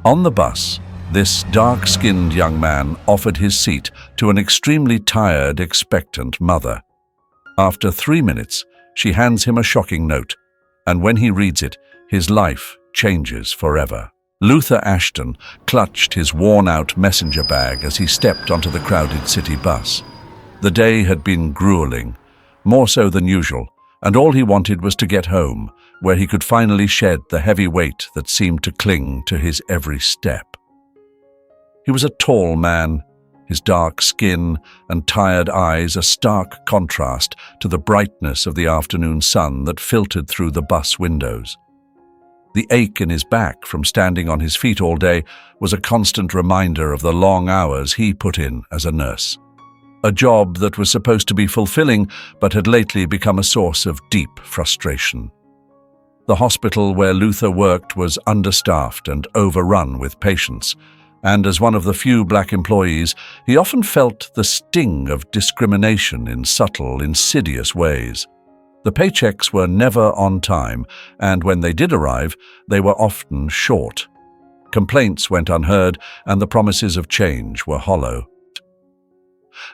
On the bus, this dark-skinned young man offered his seat to an extremely tired, expectant mother. After 3 minutes, she hands him a shocking note, and when he reads it, his life changes forever. Luther Ashton clutched his worn-out messenger bag as he stepped onto the crowded city bus. The day had been grueling, more so than usual, and all he wanted was to get home, where he could finally shed the heavy weight that seemed to cling to his every step. He was a tall man, his dark skin and tired eyes a stark contrast to the brightness of the afternoon sun that filtered through the bus windows. The ache in his back from standing on his feet all day was a constant reminder of the long hours he put in as a nurse. A job that was supposed to be fulfilling but had lately become a source of deep frustration. The hospital where Luther worked was understaffed and overrun with patients, and as one of the few black employees, he often felt the sting of discrimination in subtle, insidious ways. The paychecks were never on time, and when they did arrive, they were often short. Complaints went unheard, and the promises of change were hollow.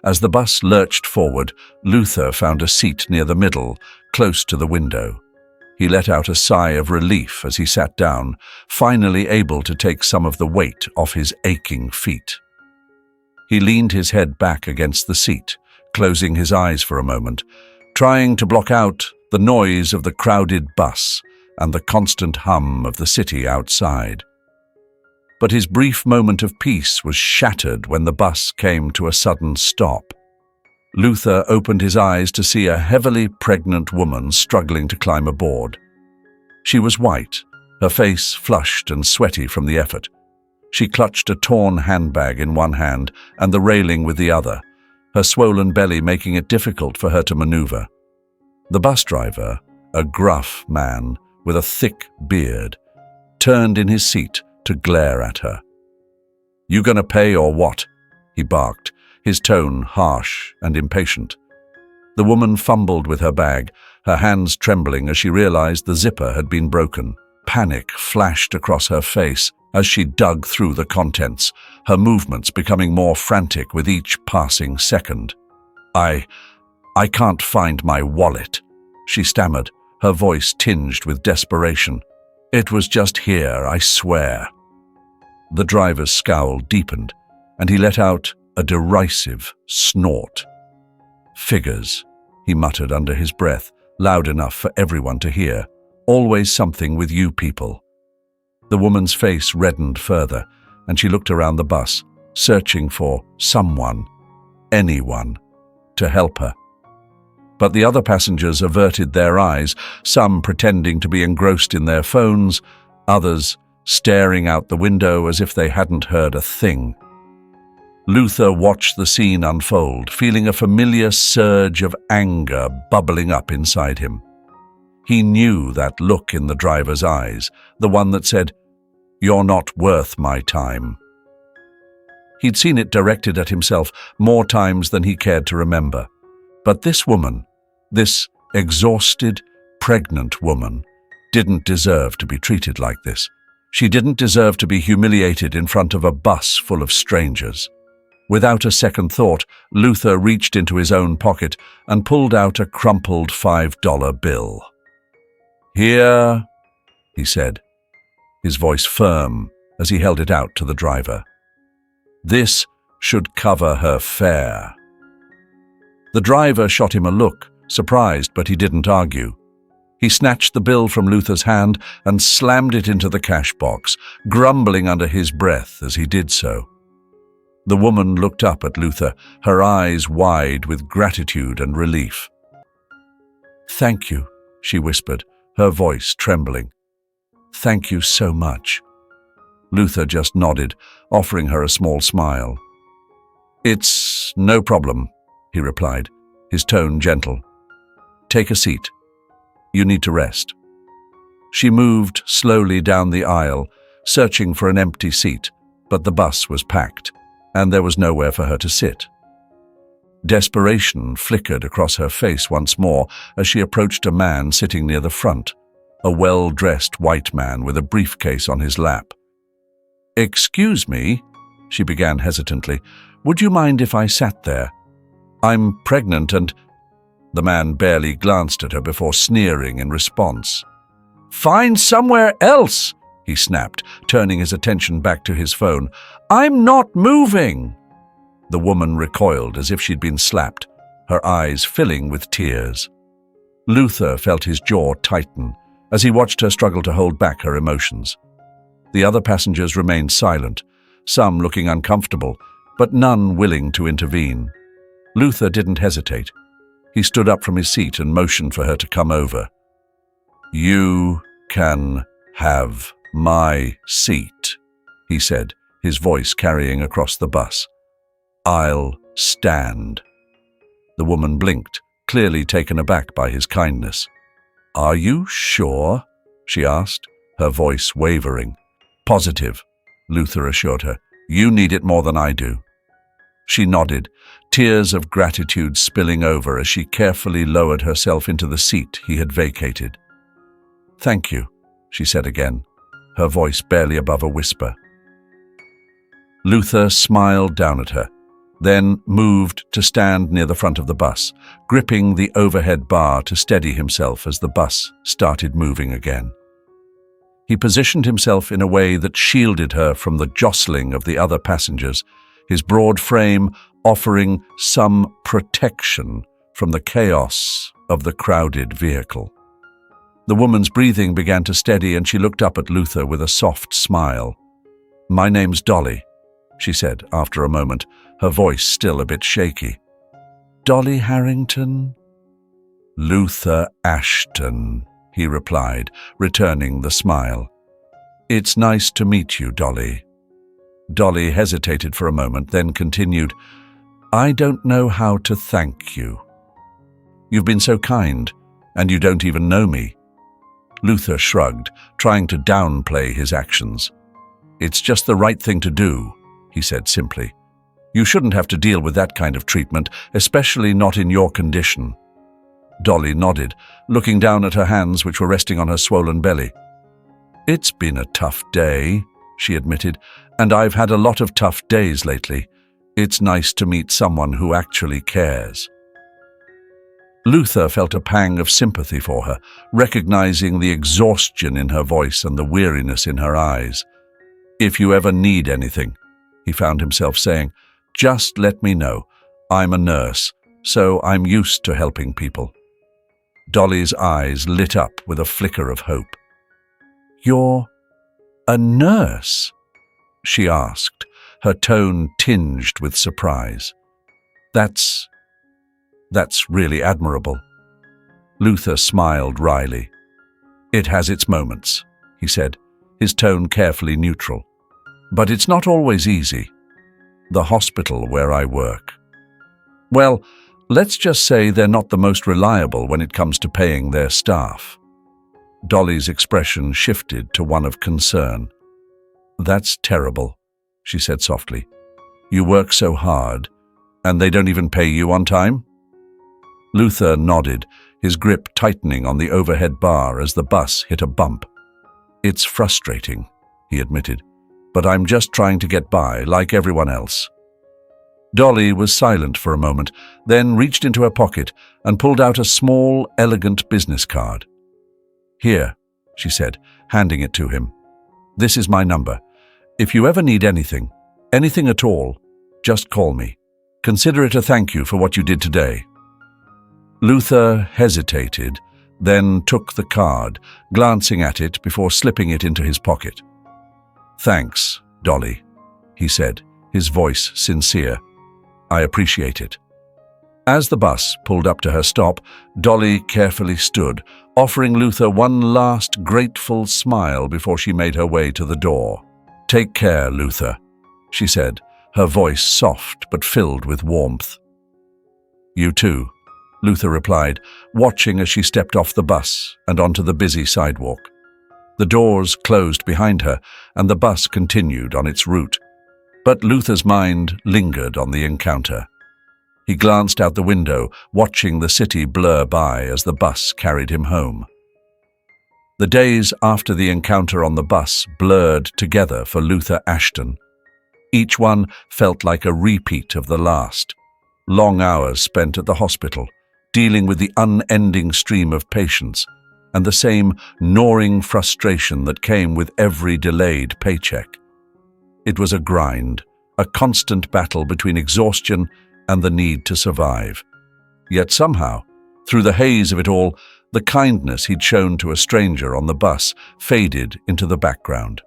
As the bus lurched forward, Luther found a seat near the middle, close to the window. He let out a sigh of relief as he sat down, finally able to take some of the weight off his aching feet. He leaned his head back against the seat, closing his eyes for a moment, trying to block out the noise of the crowded bus and the constant hum of the city outside. But his brief moment of peace was shattered when the bus came to a sudden stop. Luther opened his eyes to see a heavily pregnant woman struggling to climb aboard. She was white, her face flushed and sweaty from the effort. She clutched a torn handbag in one hand and the railing with the other, her swollen belly making it difficult for her to maneuver. The bus driver, a gruff man with a thick beard, turned in his seat to glare at her. "You gonna pay or what?" he barked, his tone harsh and impatient. The woman fumbled with her bag, her hands trembling as she realized the zipper had been broken. Panic flashed across her face as she dug through the contents, her movements becoming more frantic with each passing second. I can't find my wallet," she stammered, her voice tinged with desperation. "It was just here, I swear." The driver's scowl deepened, and he let out a derisive snort. "Figures," he muttered under his breath, loud enough for everyone to hear. "Always something with you people." The woman's face reddened further, and she looked around the bus, searching for someone, anyone, to help her. But the other passengers averted their eyes, some pretending to be engrossed in their phones, others staring out the window as if they hadn't heard a thing. Luther watched the scene unfold, feeling a familiar surge of anger bubbling up inside him. He knew that look in the driver's eyes, the one that said, "You're not worth my time." He'd seen it directed at himself more times than he cared to remember. But this woman, this exhausted, pregnant woman, didn't deserve to be treated like this. She didn't deserve to be humiliated in front of a bus full of strangers. Without a second thought, Luther reached into his own pocket and pulled out a crumpled $5 bill. "Here," he said, his voice firm as he held it out to the driver. "This should cover her fare." The driver shot him a look, surprised, but he didn't argue. He snatched the bill from Luther's hand and slammed it into the cash box, grumbling under his breath as he did so. The woman looked up at Luther, her eyes wide with gratitude and relief. "Thank you," she whispered, her voice trembling. "Thank you so much." Luther just nodded, offering her a small smile. "It's no problem," he replied, his tone gentle. "Take a seat. You need to rest." She moved slowly down the aisle, searching for an empty seat, but the bus was packed, and there was nowhere for her to sit. Desperation flickered across her face once more as she approached a man sitting near the front, a well-dressed white man with a briefcase on his lap. "Excuse me," she began hesitantly. "Would you mind if I sat there? I'm pregnant and—" The man barely glanced at her before sneering in response. "Find somewhere else," he snapped, turning his attention back to his phone. "I'm not moving." The woman recoiled as if she'd been slapped, her eyes filling with tears. Luther felt his jaw tighten as he watched her struggle to hold back her emotions. The other passengers remained silent, some looking uncomfortable, but none willing to intervene. Luther didn't hesitate. He stood up from his seat and motioned for her to come over. "You can have my seat," he said, his voice carrying across the bus. "I'll stand." The woman blinked, clearly taken aback by his kindness. "Are you sure?" she asked, her voice wavering. "Positive," Luther assured her. "You need it more than I do." She nodded, tears of gratitude spilling over as she carefully lowered herself into the seat he had vacated. "Thank you," she said again, her voice barely above a whisper. Luther smiled down at her, then moved to stand near the front of the bus, gripping the overhead bar to steady himself as the bus started moving again. He positioned himself in a way that shielded her from the jostling of the other passengers, his broad frame offering some protection from the chaos of the crowded vehicle. The woman's breathing began to steady and she looked up at Luther with a soft smile. "My name's Dolly," she said after a moment, her voice still a bit shaky. "Dolly Harrington?" "Luther Ashton," he replied, returning the smile. "It's nice to meet you, Dolly." Dolly hesitated for a moment, then continued, "I don't know how to thank you. You've been so kind, and you don't even know me." Luther shrugged, trying to downplay his actions. "It's just the right thing to do," he said simply. "You shouldn't have to deal with that kind of treatment, especially not in your condition." Dolly nodded, looking down at her hands which were resting on her swollen belly. "It's been a tough day," she admitted, "and I've had a lot of tough days lately. It's nice to meet someone who actually cares." Luther felt a pang of sympathy for her, recognizing the exhaustion in her voice and the weariness in her eyes. "If you ever need anything," he found himself saying, "just let me know. I'm a nurse, so I'm used to helping people." Dolly's eyes lit up with a flicker of hope. "You're a nurse?" she asked, her tone tinged with surprise. That's really admirable." Luther smiled wryly. "It has its moments," he said, his tone carefully neutral. "But it's not always easy. The hospital where I work, well, let's just say they're not the most reliable when it comes to paying their staff." Dolly's expression shifted to one of concern. "That's terrible," she said softly. "You work so hard, and they don't even pay you on time?" Luther nodded, his grip tightening on the overhead bar as the bus hit a bump. "It's frustrating," he admitted, "but I'm just trying to get by like everyone else." Dolly was silent for a moment, then reached into her pocket and pulled out a small, elegant business card. "Here," she said, handing it to him. "This is my number. If you ever need anything at all, just call me. Consider it a thank you for what you did today." Luther hesitated, then took the card, glancing at it before slipping it into his pocket. "Thanks, Dolly," he said, his voice sincere. "I appreciate it." As the bus pulled up to her stop, Dolly carefully stood, offering Luther one last grateful smile before she made her way to the door. "Take care, Luther," she said, her voice soft but filled with warmth. "You too," Luther replied, watching as she stepped off the bus and onto the busy sidewalk. The doors closed behind her, and the bus continued on its route. But Luther's mind lingered on the encounter. He glanced out the window, watching the city blur by as the bus carried him home. The days after the encounter on the bus blurred together for Luther Ashton. Each one felt like a repeat of the last. Long hours spent at the hospital, dealing with the unending stream of patients, and the same gnawing frustration that came with every delayed paycheck. It was a grind, a constant battle between exhaustion and the need to survive. Yet somehow, through the haze of it all, the kindness he'd shown to a stranger on the bus faded into the background.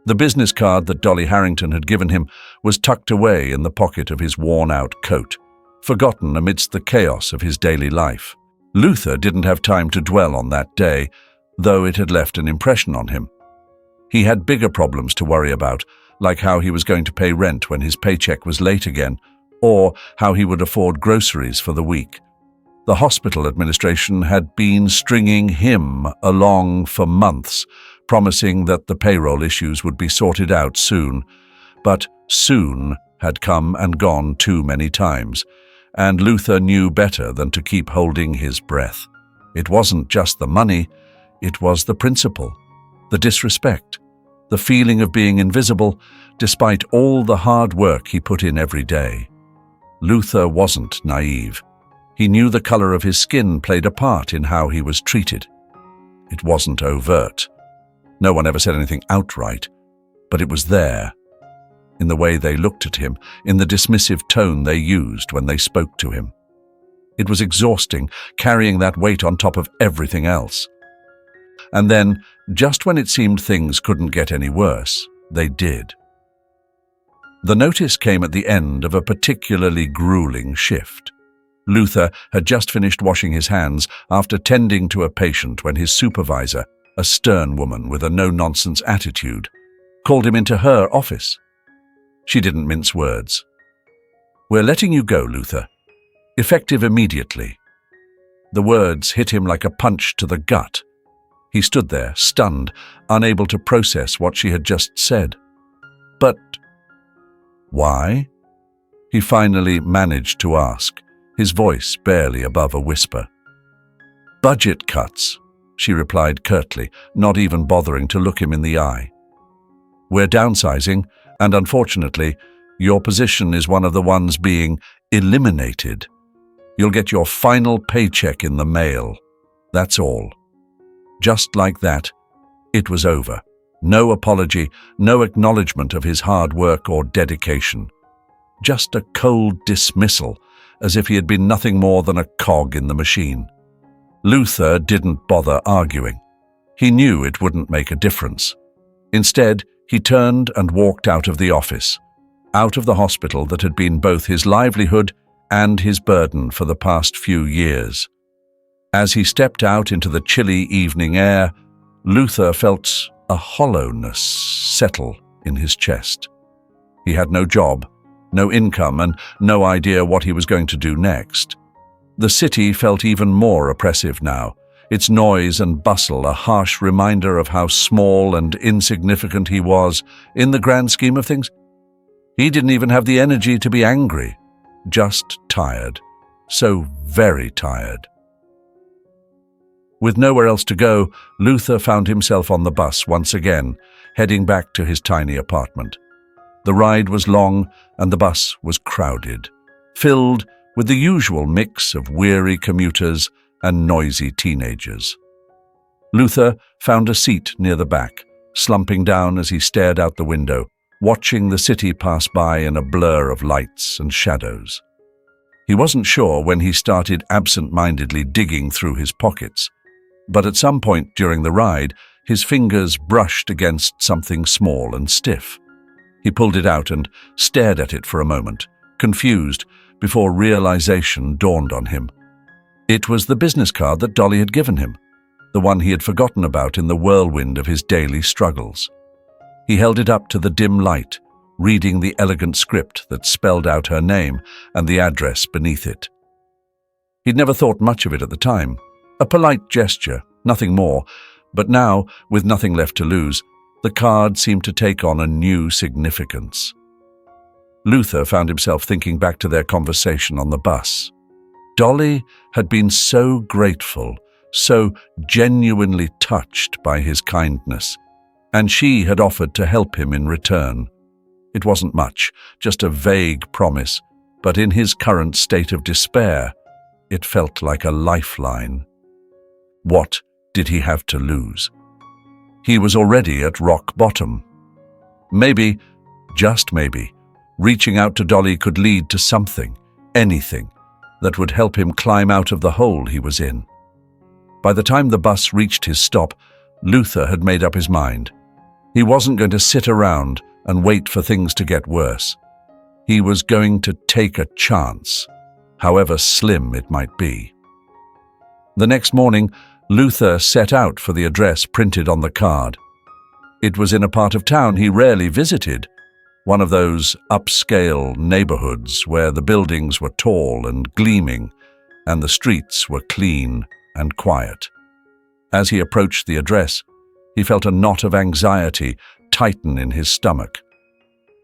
The business card that Dolly Harrington had given him was tucked away in the pocket of his worn-out coat, forgotten amidst the chaos of his daily life. Luther didn't have time to dwell on that day, though it had left an impression on him. He had bigger problems to worry about, like how he was going to pay rent when his paycheck was late again, or how he would afford groceries for the week. The hospital administration had been stringing him along for months, promising that the payroll issues would be sorted out soon. But soon had come and gone too many times, and Luther knew better than to keep holding his breath. It wasn't just the money, it was the principle, the disrespect, the feeling of being invisible despite all the hard work he put in every day. Luther wasn't naive. He knew the color of his skin played a part in how he was treated. It wasn't overt. No one ever said anything outright, but it was there, in the way they looked at him, in the dismissive tone they used when they spoke to him. It was exhausting, carrying that weight on top of everything else. And then, just when it seemed things couldn't get any worse, they did. The notice came at the end of a particularly grueling shift. Luther had just finished washing his hands after tending to a patient when his supervisor, a stern woman with a no-nonsense attitude, called him into her office. She didn't mince words. "We're letting you go, Luther. Effective immediately." The words hit him like a punch to the gut. He stood there, stunned, unable to process what she had just said. "But why?" he finally managed to ask, his voice barely above a whisper. "Budget cuts," she replied curtly, not even bothering to look him in the eye. "We're downsizing, and unfortunately, your position is one of the ones being eliminated. You'll get your final paycheck in the mail. That's all." Just like that, it was over. No apology, no acknowledgement of his hard work or dedication. Just a cold dismissal, as if he had been nothing more than a cog in the machine. Luther didn't bother arguing. He knew it wouldn't make a difference. Instead, he turned and walked out of the office, out of the hospital that had been both his livelihood and his burden for the past few years. As he stepped out into the chilly evening air, Luther felt a hollowness settle in his chest. He had no job, no income, and no idea what he was going to do next. The city felt even more oppressive now, its noise and bustle a harsh reminder of how small and insignificant he was in the grand scheme of things. He didn't even have the energy to be angry, just tired, so very tired. With nowhere else to go, Luther found himself on the bus once again, heading back to his tiny apartment. The ride was long and the bus was crowded, filled with the usual mix of weary commuters and noisy teenagers. Luther found a seat near the back, slumping down as he stared out the window, watching the city pass by in a blur of lights and shadows. He wasn't sure when he started absent-mindedly digging through his pockets, but at some point during the ride, his fingers brushed against something small and stiff. He pulled it out and stared at it for a moment, confused, before realization dawned on him. It was the business card that Dolly had given him, the one he had forgotten about in the whirlwind of his daily struggles. He held it up to the dim light, reading the elegant script that spelled out her name and the address beneath it. He'd never thought much of it at the time. A polite gesture, nothing more, but now, with nothing left to lose, the card seemed to take on a new significance. Luther found himself thinking back to their conversation on the bus. Dolly had been so grateful, so genuinely touched by his kindness, and she had offered to help him in return. It wasn't much, just a vague promise, but in his current state of despair, it felt like a lifeline. What did he have to lose? He was already at rock bottom. Maybe, just maybe, reaching out to Dolly could lead to something, anything, that would help him climb out of the hole he was in. By the time the bus reached his stop, Luther had made up his mind. He wasn't going to sit around and wait for things to get worse. He was going to take a chance, however slim it might be. The next morning, Luther set out for the address printed on the card. It was in a part of town he rarely visited, one of those upscale neighborhoods where the buildings were tall and gleaming and the streets were clean and quiet. As he approached the address, he felt a knot of anxiety tighten in his stomach.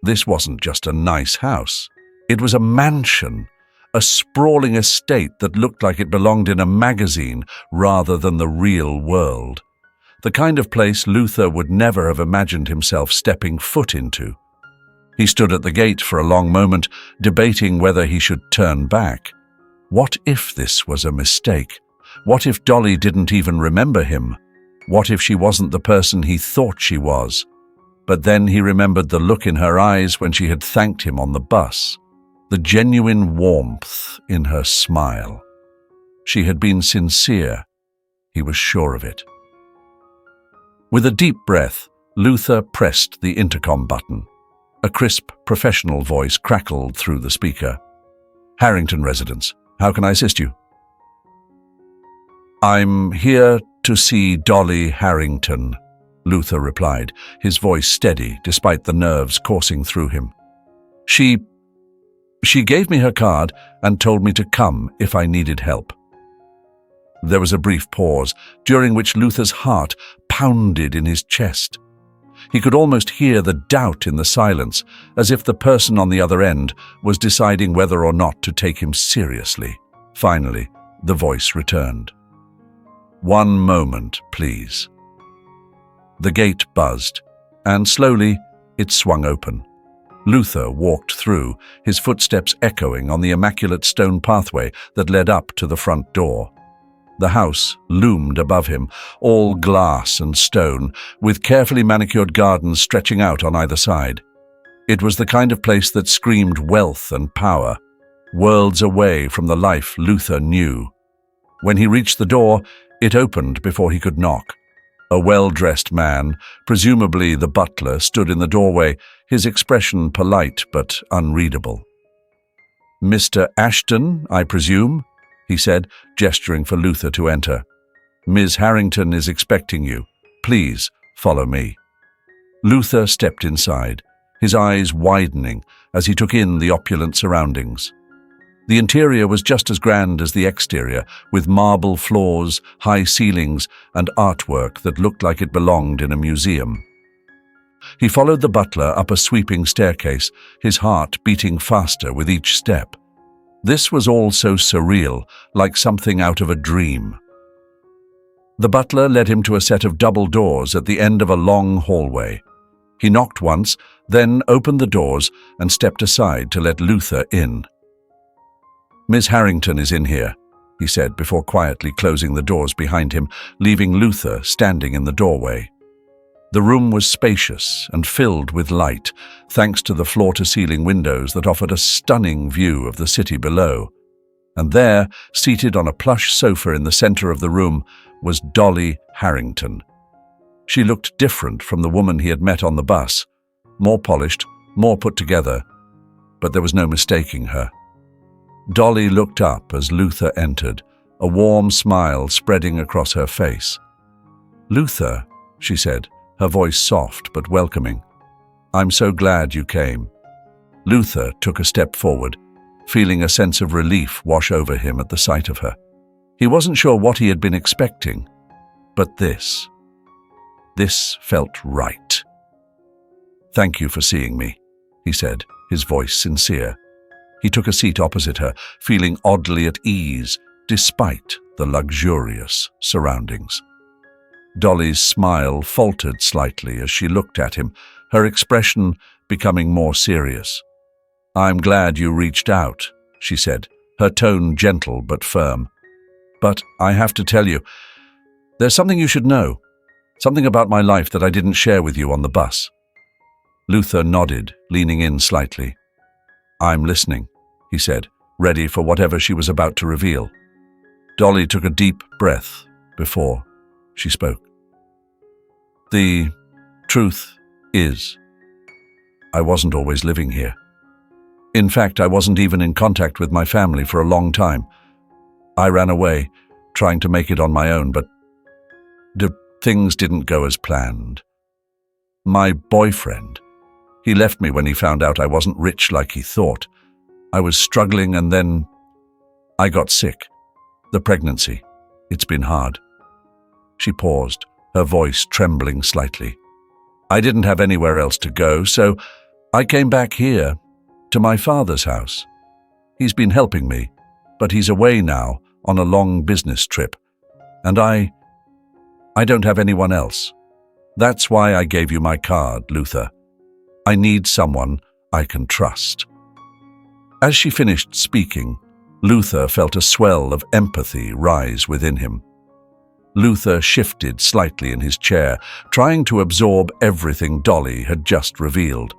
This wasn't just a nice house. It was a mansion, a sprawling estate that looked like it belonged in a magazine rather than the real world. The kind of place Luther would never have imagined himself stepping foot into. He stood at the gate for a long moment, debating whether he should turn back. What if this was a mistake? What if Dolly didn't even remember him? What if she wasn't the person he thought she was? But then he remembered the look in her eyes when she had thanked him on the bus, the genuine warmth in her smile. She had been sincere. He was sure of it. With a deep breath, Luther pressed the intercom button. A crisp, professional voice crackled through the speaker. "Harrington residence, how can I assist you?" "I'm here to see Dolly Harrington," Luther replied, his voice steady despite the nerves coursing through him. She gave me her card and told me to come if I needed help." There was a brief pause, during which Luther's heart pounded in his chest. He could almost hear the doubt in the silence, as if the person on the other end was deciding whether or not to take him seriously. Finally, the voice returned. "One moment, please." The gate buzzed, and slowly it swung open. Luther walked through, his footsteps echoing on the immaculate stone pathway that led up to the front door. The house loomed above him, all glass and stone, with carefully manicured gardens stretching out on either side. It was the kind of place that screamed wealth and power, worlds away from the life Luther knew. When he reached the door, it opened before he could knock. A well-dressed man, presumably the butler, stood in the doorway, his expression polite but unreadable. "Mr. Ashton, I presume?" he said, gesturing for Luther to enter. "Ms. Harrington is expecting you. Please follow me." Luther stepped inside, his eyes widening as he took in the opulent surroundings. The interior was just as grand as the exterior, with marble floors, high ceilings, and artwork that looked like it belonged in a museum. He followed the butler up a sweeping staircase, his heart beating faster with each step. This was all so surreal, like something out of a dream. The butler led him to a set of double doors at the end of a long hallway. He knocked once, then opened the doors and stepped aside to let Luther in. "Miss Harrington is in here," he said before quietly closing the doors behind him, leaving Luther standing in the doorway. The room was spacious and filled with light, thanks to the floor-to-ceiling windows that offered a stunning view of the city below. And there, seated on a plush sofa in the center of the room, was Dolly Harrington. She looked different from the woman he had met on the bus, more polished, more put together, but there was no mistaking her. Dolly looked up as Luther entered, a warm smile spreading across her face. "Luther," she said, her voice soft but welcoming. "I'm so glad you came." Luther took a step forward, feeling a sense of relief wash over him at the sight of her. He wasn't sure what he had been expecting, but this felt right. "Thank you for seeing me," he said, his voice sincere. He took a seat opposite her, feeling oddly at ease, despite the luxurious surroundings. Dolly's smile faltered slightly as she looked at him, her expression becoming more serious. "I'm glad you reached out," she said, her tone gentle but firm. "But I have to tell you, there's something you should know, something about my life that I didn't share with you on the bus." Luther nodded, leaning in slightly. "I'm listening," he said, ready for whatever she was about to reveal. Dolly took a deep breath before she spoke. "The truth is, I wasn't always living here. In fact, I wasn't even in contact with my family for a long time. I ran away, trying to make it on my own, but things didn't go as planned. My boyfriend, he left me when he found out I wasn't rich like he thought. I was struggling, and then I got sick. The pregnancy. It's been hard." She paused, her voice trembling slightly. "I didn't have anywhere else to go, so I came back here, to my father's house. He's been helping me, but he's away now on a long business trip, and I don't have anyone else. That's why I gave you my card, Luther. I need someone I can trust." As she finished speaking, Luther felt a swell of empathy rise within him. Luther shifted slightly in his chair, trying to absorb everything Dolly had just revealed.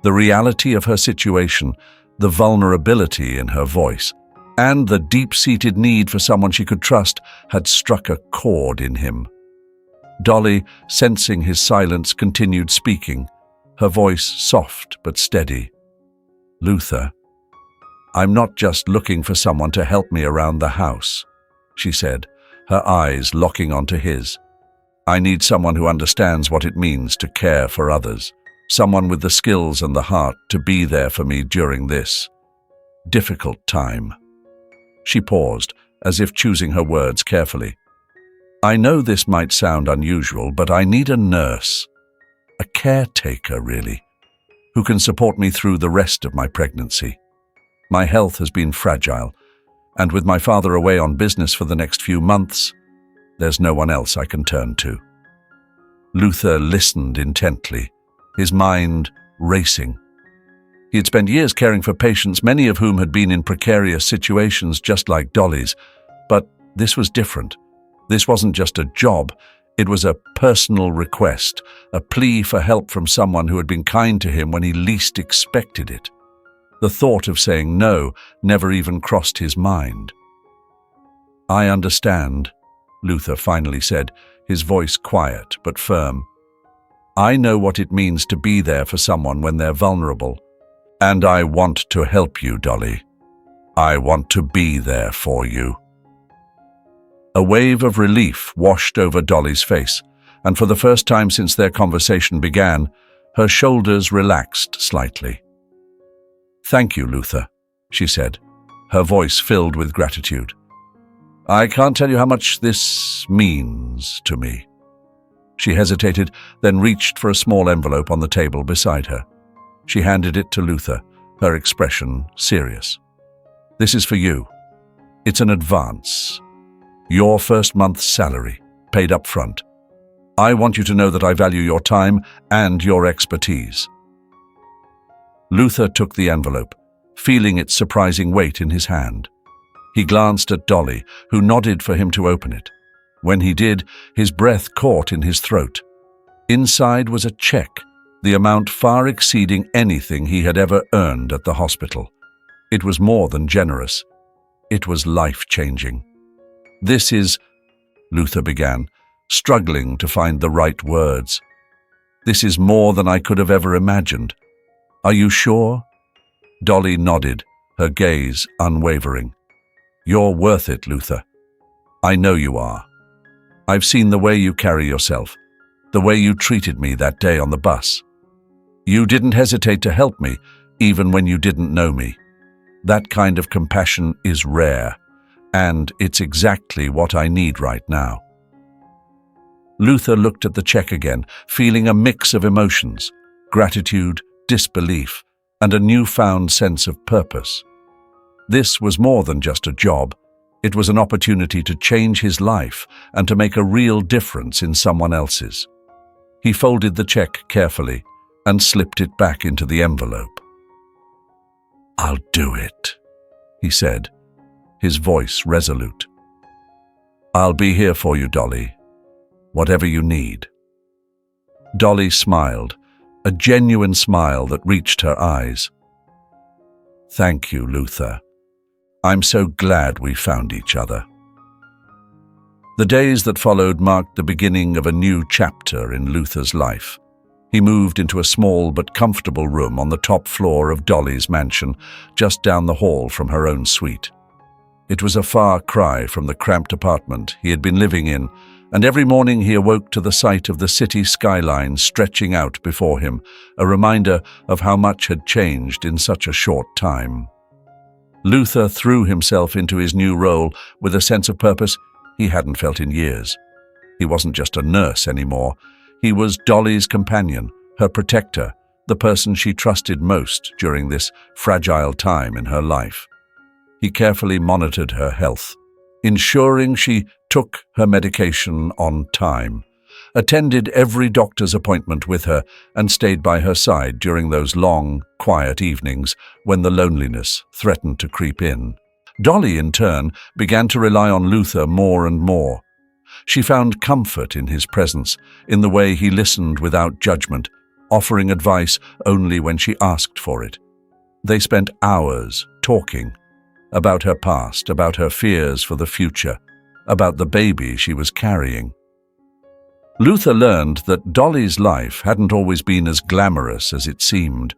The reality of her situation, the vulnerability in her voice, and the deep-seated need for someone she could trust had struck a chord in him. Dolly, sensing his silence, continued speaking, her voice soft but steady. "Luther, I'm not just looking for someone to help me around the house," she said, her eyes locking onto his. "I need someone who understands what it means to care for others, someone with the skills and the heart to be there for me during this difficult time." She paused, as if choosing her words carefully. "I know this might sound unusual, but I need a nurse, a caretaker really, who can support me through the rest of my pregnancy. My health has been fragile, and with my father away on business for the next few months, there's no one else I can turn to." Luther listened intently, his mind racing. He had spent years caring for patients, many of whom had been in precarious situations just like Dolly's, but this was different. This wasn't just a job, it was a personal request, a plea for help from someone who had been kind to him when he least expected it. The thought of saying no never even crossed his mind. "I understand," Luther finally said, his voice quiet but firm. "I know what it means to be there for someone when they're vulnerable, and I want to help you, Dolly. I want to be there for you." A wave of relief washed over Dolly's face, and for the first time since their conversation began, her shoulders relaxed slightly. "Thank you, Luther," she said, her voice filled with gratitude. "I can't tell you how much this means to me." She hesitated, then reached for a small envelope on the table beside her. She handed it to Luther, her expression serious. "This is for you. It's an advance. Your first month's salary, paid up front. I want you to know that I value your time and your expertise." Luther took the envelope, feeling its surprising weight in his hand. He glanced at Dolly, who nodded for him to open it. When he did, his breath caught in his throat. Inside was a check, the amount far exceeding anything he had ever earned at the hospital. It was more than generous. It was life-changing. "This is," Luther began, struggling to find the right words. "This is more than I could have ever imagined. Are you sure?" Dolly nodded, her gaze unwavering. "You're worth it, Luther. I know you are. I've seen the way you carry yourself, the way you treated me that day on the bus. You didn't hesitate to help me, even when you didn't know me. That kind of compassion is rare, and it's exactly what I need right now." Luther looked at the check again, feeling a mix of emotions, gratitude, disbelief, and a newfound sense of purpose. This was more than just a job. It was an opportunity to change his life and to make a real difference in someone else's. He folded the check carefully and slipped it back into the envelope. "I'll do it," he said, his voice resolute. "I'll be here for you, Dolly, whatever you need." Dolly smiled, a genuine smile that reached her eyes. "Thank you, Luther. I'm so glad we found each other." The days that followed marked the beginning of a new chapter in Luther's life. He moved into a small but comfortable room on the top floor of Dolly's mansion, just down the hall from her own suite. It was a far cry from the cramped apartment he had been living in, and every morning he awoke to the sight of the city skyline stretching out before him, a reminder of how much had changed in such a short time. Luther threw himself into his new role with a sense of purpose he hadn't felt in years. He wasn't just a nurse anymore. He was Dolly's companion, her protector, the person she trusted most during this fragile time in her life. He carefully monitored her health, ensuring she took her medication on time, attended every doctor's appointment with her, and stayed by her side during those long, quiet evenings when the loneliness threatened to creep in. Dolly, in turn, began to rely on Luther more and more. She found comfort in his presence, in the way he listened without judgment, offering advice only when she asked for it. They spent hours talking about her past, about her fears for the future, about the baby she was carrying. Luther learned that Dolly's life hadn't always been as glamorous as it seemed.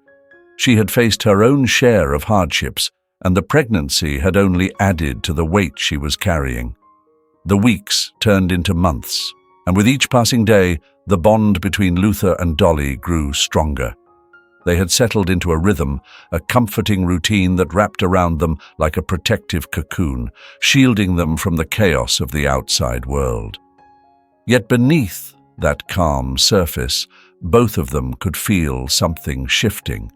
She had faced her own share of hardships, and the pregnancy had only added to the weight she was carrying. The weeks turned into months, and with each passing day, the bond between Luther and Dolly grew stronger. They had settled into a rhythm, a comforting routine that wrapped around them like a protective cocoon, shielding them from the chaos of the outside world. Yet beneath that calm surface, both of them could feel something shifting,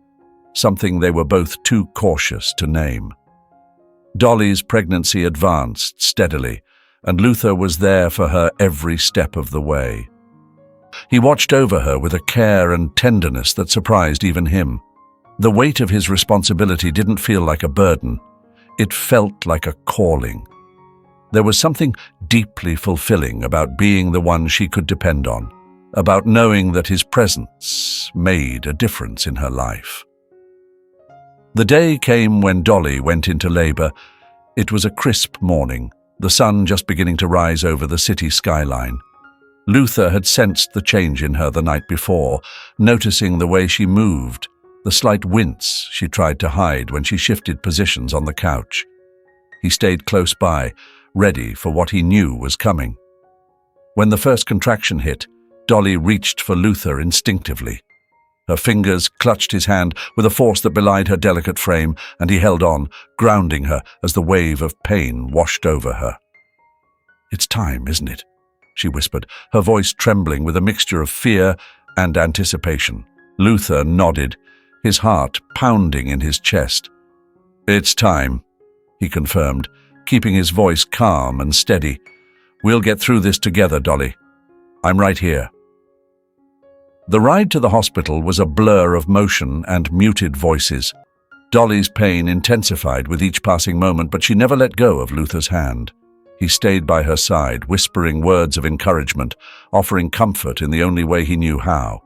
something they were both too cautious to name. Dolly's pregnancy advanced steadily, and Luther was there for her every step of the way. He watched over her with a care and tenderness that surprised even him. The weight of his responsibility didn't feel like a burden. It felt like a calling. There was something deeply fulfilling about being the one she could depend on, about knowing that his presence made a difference in her life. The day came when Dolly went into labor. It was a crisp morning, the sun just beginning to rise over the city skyline. Luther had sensed the change in her the night before, noticing the way she moved, the slight wince she tried to hide when she shifted positions on the couch. He stayed close by, ready for what he knew was coming. When the first contraction hit, Dolly reached for Luther instinctively. Her fingers clutched his hand with a force that belied her delicate frame, and he held on, grounding her as the wave of pain washed over her. "It's time, isn't it?" she whispered, her voice trembling with a mixture of fear and anticipation. Luther nodded, his heart pounding in his chest. "It's time," he confirmed, keeping his voice calm and steady. "We'll get through this together, Dolly. I'm right here." The ride to the hospital was a blur of motion and muted voices. Dolly's pain intensified with each passing moment, but she never let go of Luther's hand. He stayed by her side, whispering words of encouragement, offering comfort in the only way he knew how.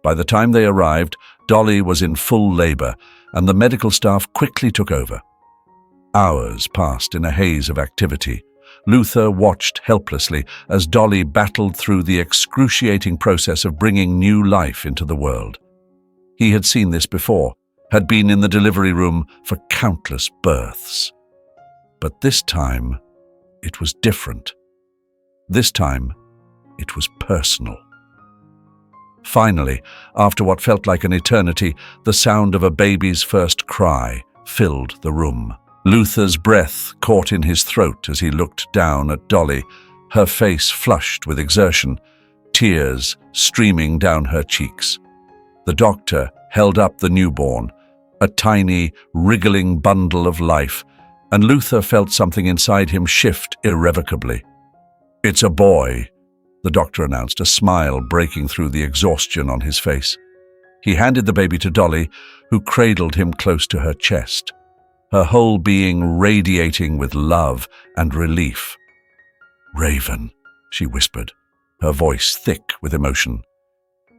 By the time they arrived, Dolly was in full labor, and the medical staff quickly took over. Hours passed in a haze of activity. Luther watched helplessly as Dolly battled through the excruciating process of bringing new life into the world. He had seen this before, had been in the delivery room for countless births. But this time, it was different. This time, it was personal. Finally, after what felt like an eternity, the sound of a baby's first cry filled the room. Luther's breath caught in his throat as he looked down at Dolly, her face flushed with exertion, tears streaming down her cheeks. The doctor held up the newborn, a tiny, wriggling bundle of life, and Luther felt something inside him shift irrevocably. "It's a boy," the doctor announced, a smile breaking through the exhaustion on his face. He handed the baby to Dolly, who cradled him close to her chest, her whole being radiating with love and relief. "Raven," she whispered, her voice thick with emotion.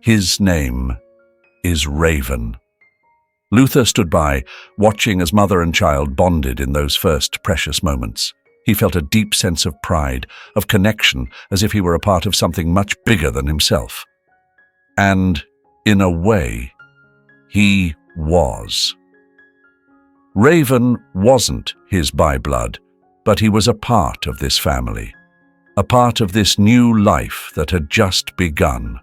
"His name is Raven." Luther stood by, watching as mother and child bonded in those first precious moments. He felt a deep sense of pride, of connection, as if he were a part of something much bigger than himself. And, in a way, he was. Raven wasn't his by blood, but he was a part of this family, a part of this new life that had just begun.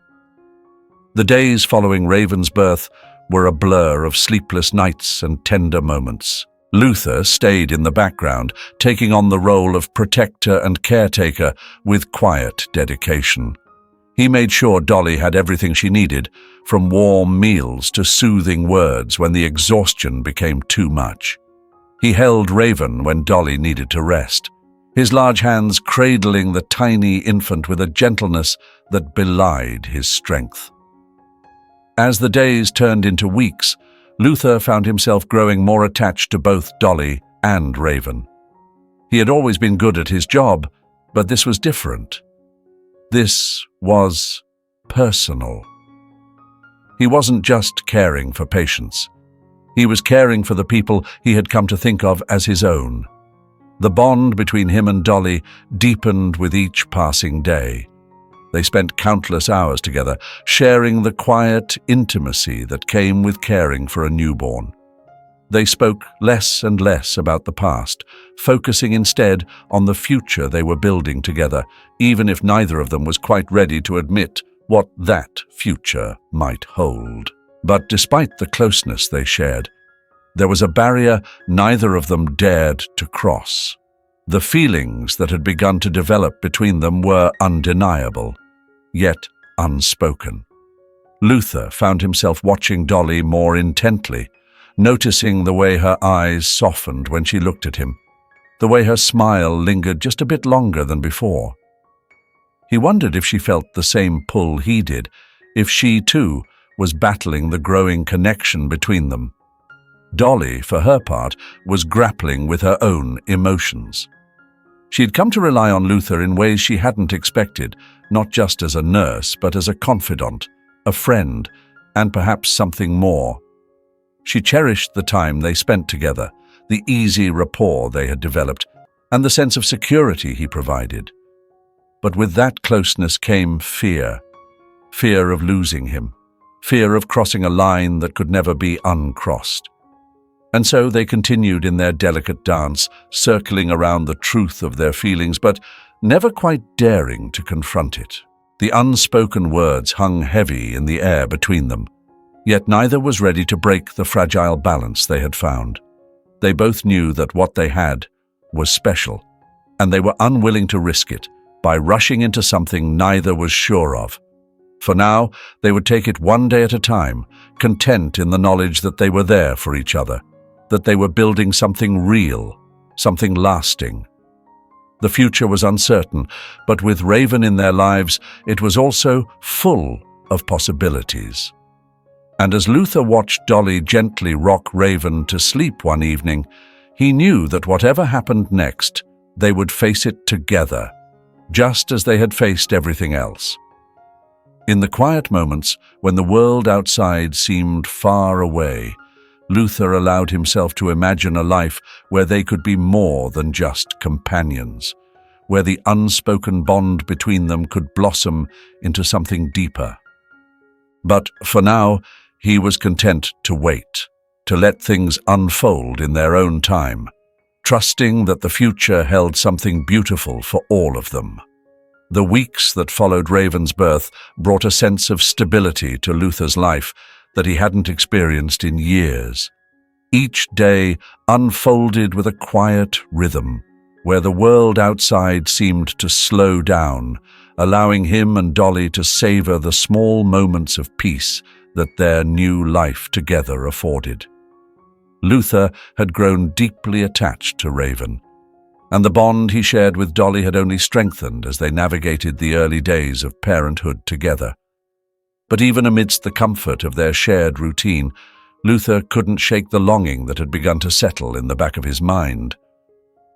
The days following Raven's birth were a blur of sleepless nights and tender moments. Luther stayed in the background, taking on the role of protector and caretaker with quiet dedication. He made sure Dolly had everything she needed, from warm meals to soothing words when the exhaustion became too much. He held Raven when Dolly needed to rest, his large hands cradling the tiny infant with a gentleness that belied his strength. As the days turned into weeks, Luther found himself growing more attached to both Dolly and Raven. He had always been good at his job, but this was different. This was personal. He wasn't just caring for patients. He was caring for the people he had come to think of as his own. The bond between him and Dolly deepened with each passing day. They spent countless hours together, sharing the quiet intimacy that came with caring for a newborn. They spoke less and less about the past, focusing instead on the future they were building together, even if neither of them was quite ready to admit what that future might hold. But despite the closeness they shared, there was a barrier neither of them dared to cross. The feelings that had begun to develop between them were undeniable, yet unspoken. Luther found himself watching Dolly more intently, noticing the way her eyes softened when she looked at him, the way her smile lingered just a bit longer than before. He wondered if she felt the same pull he did, if she, too, was battling the growing connection between them. Dolly, for her part, was grappling with her own emotions. She had come to rely on Luther in ways she hadn't expected, not just as a nurse, but as a confidant, a friend, and perhaps something more. She cherished the time they spent together, the easy rapport they had developed, and the sense of security he provided. But with that closeness came fear. Fear of losing him, fear of crossing a line that could never be uncrossed. And so they continued in their delicate dance, circling around the truth of their feelings, but never quite daring to confront it. The unspoken words hung heavy in the air between them, yet neither was ready to break the fragile balance they had found. They both knew that what they had was special, and they were unwilling to risk it by rushing into something neither was sure of. For now, they would take it one day at a time, content in the knowledge that they were there for each other, that they were building something real, something lasting. The future was uncertain, but with Raven in their lives, it was also full of possibilities. And as Luther watched Dolly gently rock Raven to sleep one evening, he knew that whatever happened next, they would face it together, just as they had faced everything else. In the quiet moments, when the world outside seemed far away, Luther allowed himself to imagine a life where they could be more than just companions, where the unspoken bond between them could blossom into something deeper. But for now, he was content to wait, to let things unfold in their own time, trusting that the future held something beautiful for all of them. The weeks that followed Raven's birth brought a sense of stability to Luther's life that he hadn't experienced in years. Each day unfolded with a quiet rhythm, where the world outside seemed to slow down, allowing him and Dolly to savor the small moments of peace that their new life together afforded. Luther had grown deeply attached to Raven, and the bond he shared with Dolly had only strengthened as they navigated the early days of parenthood together. But even amidst the comfort of their shared routine, Luther couldn't shake the longing that had begun to settle in the back of his mind.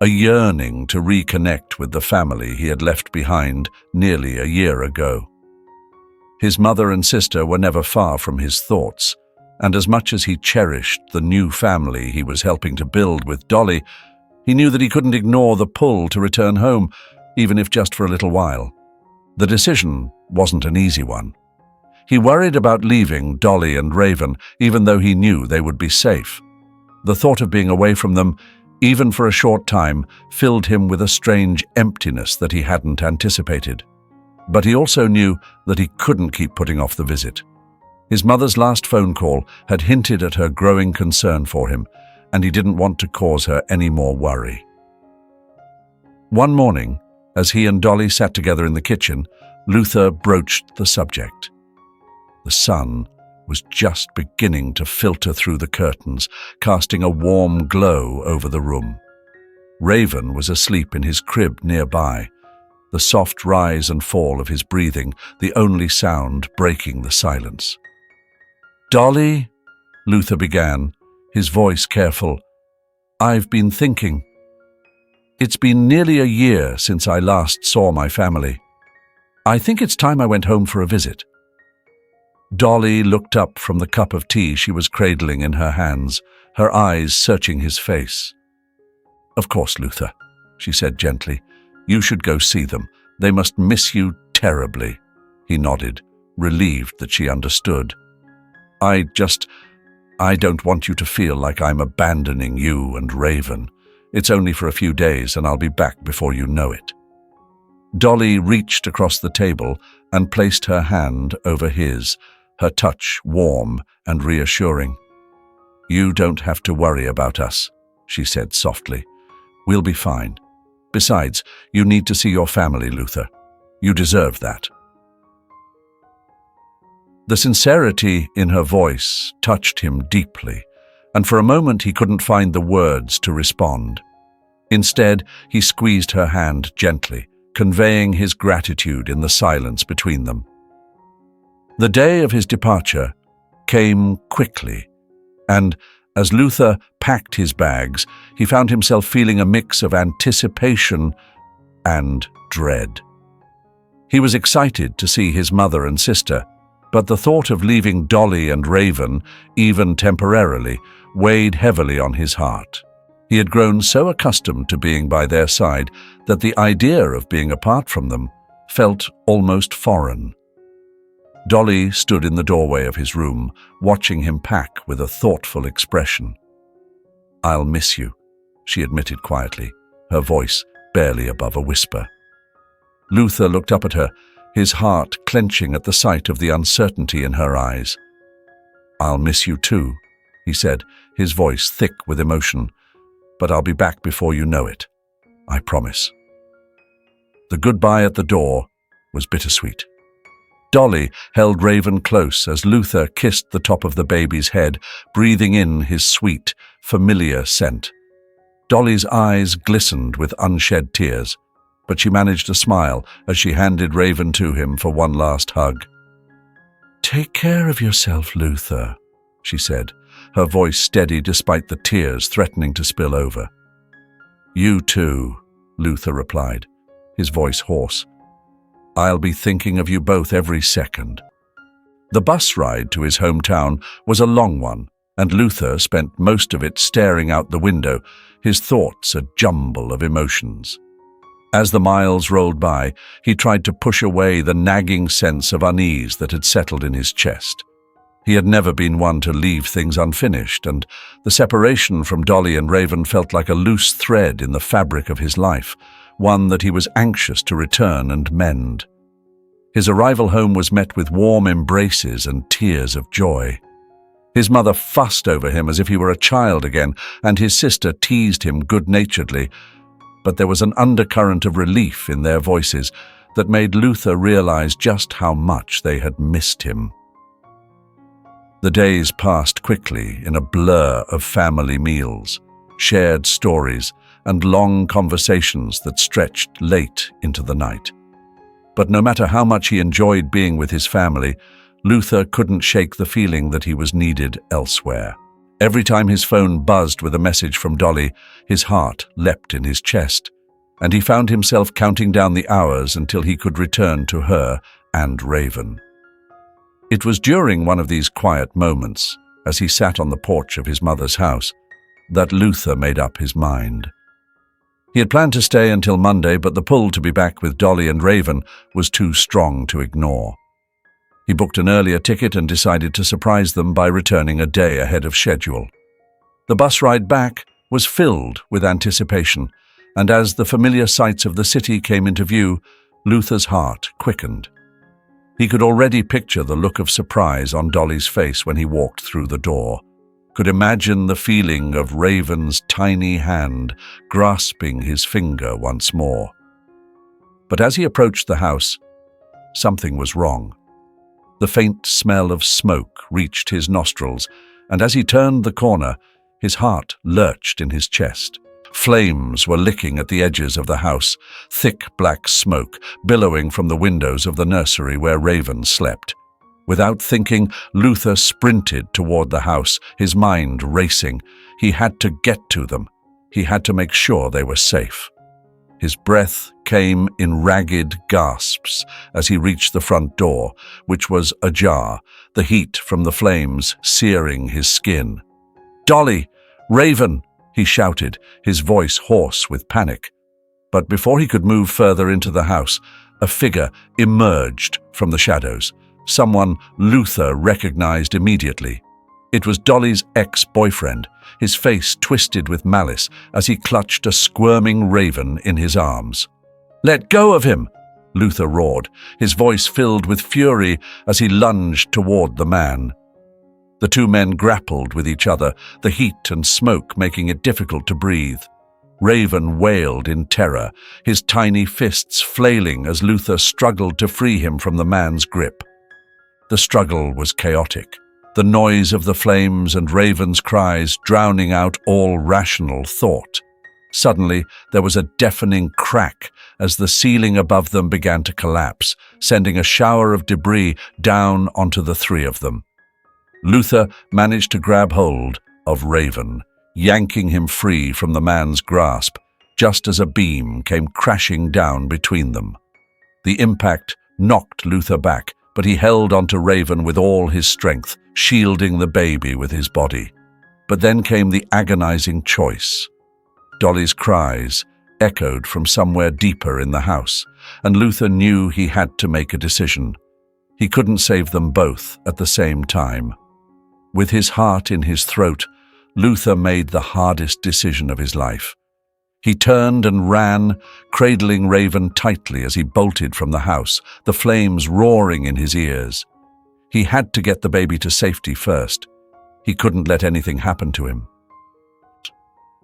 A yearning to reconnect with the family he had left behind nearly a year ago. His mother and sister were never far from his thoughts, and as much as he cherished the new family he was helping to build with Dolly, he knew that he couldn't ignore the pull to return home, even if just for a little while. The decision wasn't an easy one. He worried about leaving Dolly and Raven, even though he knew they would be safe. The thought of being away from them, even for a short time, filled him with a strange emptiness that he hadn't anticipated. But he also knew that he couldn't keep putting off the visit. His mother's last phone call had hinted at her growing concern for him, and he didn't want to cause her any more worry. One morning, as he and Dolly sat together in the kitchen, Luther broached the subject. The sun was just beginning to filter through the curtains, casting a warm glow over the room. Raven was asleep in his crib nearby, the soft rise and fall of his breathing, the only sound breaking the silence. "Dolly," Luther began, his voice careful, "I've been thinking. It's been nearly a year since I last saw my family. I think it's time I went home for a visit." Dolly looked up from the cup of tea she was cradling in her hands, her eyes searching his face. "Of course, Luther," she said gently. "You should go see them. They must miss you terribly." He nodded, relieved that she understood. I don't want you to feel like I'm abandoning you and Raven. It's only for a few days and I'll be back before you know it." Dolly reached across the table and placed her hand over his, her touch warm and reassuring. "You don't have to worry about us," she said softly. "We'll be fine. Besides, you need to see your family, Luther. You deserve that." The sincerity in her voice touched him deeply, and for a moment he couldn't find the words to respond. Instead, he squeezed her hand gently, conveying his gratitude in the silence between them. The day of his departure came quickly, and as Luther packed his bags, he found himself feeling a mix of anticipation and dread. He was excited to see his mother and sister, but the thought of leaving Dolly and Raven, even temporarily, weighed heavily on his heart. He had grown so accustomed to being by their side that the idea of being apart from them felt almost foreign. Dolly stood in the doorway of his room, watching him pack with a thoughtful expression. "I'll miss you," she admitted quietly, her voice barely above a whisper. Luther looked up at her, his heart clenching at the sight of the uncertainty in her eyes. "I'll miss you too," he said, his voice thick with emotion. "But I'll be back before you know it. I promise." The goodbye at the door was bittersweet. Dolly held Raven close as Luther kissed the top of the baby's head, breathing in his sweet, familiar scent. Dolly's eyes glistened with unshed tears, but she managed a smile as she handed Raven to him for one last hug. "Take care of yourself, Luther," she said, her voice steady despite the tears threatening to spill over. "You too," Luther replied, his voice hoarse. "I'll be thinking of you both every second." The bus ride to his hometown was a long one, and Luther spent most of it staring out the window, his thoughts a jumble of emotions. As the miles rolled by, he tried to push away the nagging sense of unease that had settled in his chest. He had never been one to leave things unfinished, and the separation from Dolly and Raven felt like a loose thread in the fabric of his life, one that he was anxious to return and mend. His arrival home was met with warm embraces and tears of joy. His mother fussed over him as if he were a child again, and his sister teased him good-naturedly, but there was an undercurrent of relief in their voices that made Luther realize just how much they had missed him. The days passed quickly in a blur of family meals, shared stories, and long conversations that stretched late into the night. But no matter how much he enjoyed being with his family, Luther couldn't shake the feeling that he was needed elsewhere. Every time his phone buzzed with a message from Dolly, his heart leapt in his chest, and he found himself counting down the hours until he could return to her and Raven. It was during one of these quiet moments, as he sat on the porch of his mother's house, that Luther made up his mind. He had planned to stay until Monday, but the pull to be back with Dolly and Raven was too strong to ignore. He booked an earlier ticket and decided to surprise them by returning a day ahead of schedule. The bus ride back was filled with anticipation, and as the familiar sights of the city came into view, Luther's heart quickened. He could already picture the look of surprise on Dolly's face when he walked through the door, could imagine the feeling of Raven's tiny hand grasping his finger once more. But as he approached the house, something was wrong. The faint smell of smoke reached his nostrils, and as he turned the corner, his heart lurched in his chest. Flames were licking at the edges of the house, thick black smoke billowing from the windows of the nursery where Raven slept. Without thinking, Luther sprinted toward the house, his mind racing. He had to get to them. He had to make sure they were safe. His breath came in ragged gasps as he reached the front door, which was ajar, the heat from the flames searing his skin. "Dolly! Raven!" he shouted, his voice hoarse with panic. But before he could move further into the house, a figure emerged from the shadows, someone Luther recognized immediately. It was Dolly's ex-boyfriend, his face twisted with malice as he clutched a squirming Raven in his arms. "Let go of him!" Luther roared, his voice filled with fury as he lunged toward the man. The two men grappled with each other, the heat and smoke making it difficult to breathe. Raven wailed in terror, his tiny fists flailing as Luther struggled to free him from the man's grip. The struggle was chaotic, the noise of the flames and Raven's cries drowning out all rational thought. Suddenly, there was a deafening crack as the ceiling above them began to collapse, sending a shower of debris down onto the three of them. Luther managed to grab hold of Raven, yanking him free from the man's grasp, just as a beam came crashing down between them. The impact knocked Luther back, but he held onto Raven with all his strength, shielding the baby with his body. But then came the agonizing choice. Dolly's cries echoed from somewhere deeper in the house, and Luther knew he had to make a decision. He couldn't save them both at the same time. With his heart in his throat, Luther made the hardest decision of his life. He turned and ran, cradling Raven tightly as he bolted from the house, the flames roaring in his ears. He had to get the baby to safety first. He couldn't let anything happen to him.